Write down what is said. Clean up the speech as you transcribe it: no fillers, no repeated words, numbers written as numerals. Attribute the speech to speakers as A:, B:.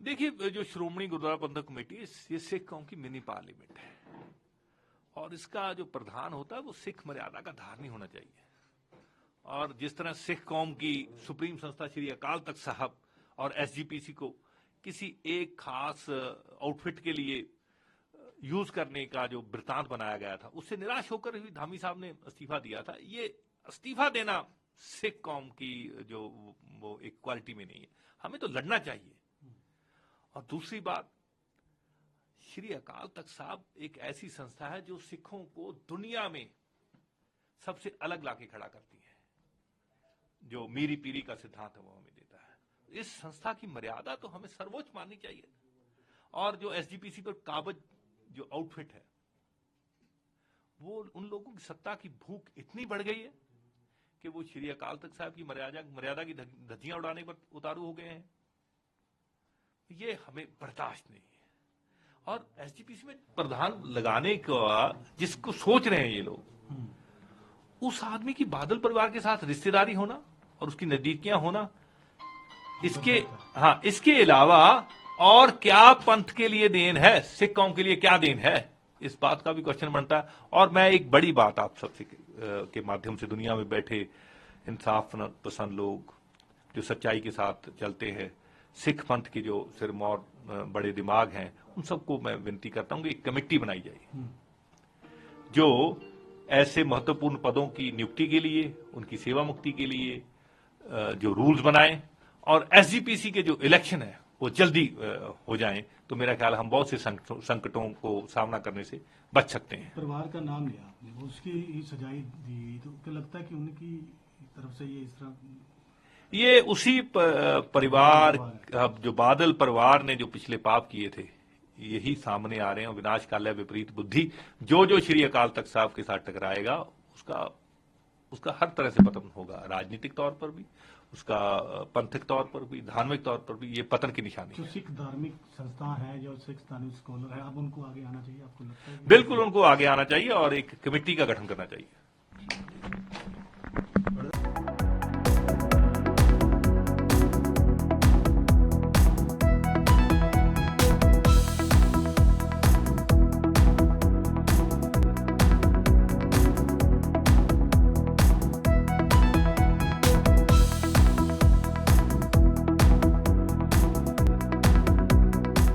A: देखिए, जो श्रोमणी गुरुद्वारा प्रबंधक कमेटी है, ये सिख कौम की मिनी पार्लियामेंट है और इसका जो प्रधान होता है वो सिख मर्यादा का धारणी होना चाहिए। और जिस तरह सिख कौम की सुप्रीम संस्था श्री अकाल तख्त साहब और एसजीपीसी को किसी एक खास आउटफिट के लिए यूज करने का जो वृतांत बनाया गया था, उससे निराश होकर ही धामी साहब ने इस्तीफा दिया था। ये इस्तीफा देना सिख कौम की जो वो एक क्वालिटी में नहीं है, हमें तो लड़ना चाहिए। और दूसरी बात, श्री अकाल तख्त साहब एक ऐसी संस्था है जो सिखों को दुनिया में सबसे अलग लाके खड़ा करती है। जो मीरी पीरी का सिद्धांत है वो हमें देता है। इस संस्था की मर्यादा तो हमें सर्वोच्च माननी चाहिए। और जो एसजीपीसी पर काबज जो आउटफिट है, वो उन लोगों की सत्ता की भूख इतनी बढ़ गई है कि वो श्री अकाल तख्त साहब की मर्यादा की धज्जियां उड़ाने पर उतारू हो गए हैं। ये हमें बर्दाश्त नहीं है। और एसजीपीसी में प्रधान लगाने का जिसको सोच रहे हैं ये लोग, उस आदमी की बादल परिवार के साथ रिश्तेदारी होना और उसकी नजदीकियां होना, इसके अलावा और क्या पंथ के लिए देन है, सिख कौम के लिए क्या देन है, इस बात का भी क्वेश्चन बनता है। और मैं एक बड़ी बात आप सबसे के माध्यम से, दुनिया में बैठे इंसाफ पसंद लोग जो सच्चाई के साथ चलते हैं, सिख पंथ के जो सिरमौर बड़े दिमाग हैं, उन सबको मैं विनती करता हूं कि एक कमेटी बनाई जाए जो ऐसे महत्वपूर्ण पदों की नियुक्ति के लिए, उनकी सेवा मुक्ति के लिए जो रूल्स बनाएं, और एसजीपीसी के जो इलेक्शन है वो जल्दी हो जाएं, तो मेरा ख्याल हम बहुत से संकटों को सामना करने से बच सकते हैं।
B: परिवार का नाम लिया आपने, वो उसकी सजाई दी, तो क्या लगता है कि उनकी तरफ से ये इस तरह,
A: ये उसी परिवार, जो बादल परिवार ने जो पिछले पाप किए थे, यही सामने आ रहे हैं। विनाश काल विपरीत बुद्धि, जो श्री अकाल तख्त साहब के साथ टकराएगा उसका हर तरह से पतन होगा, राजनीतिक तौर पर भी, उसका पंथिक तौर पर भी, धार्मिक तौर पर भी ये पतन की निशानी है।
B: जो सिख धार्मिक संस्था है, जो सिख धार्मिक स्कॉलर है, अब उनको आगे आना चाहिए, आपको लगता है?
A: बिल्कुल उनको आगे आना चाहिए और एक कमेटी का गठन करना चाहिए।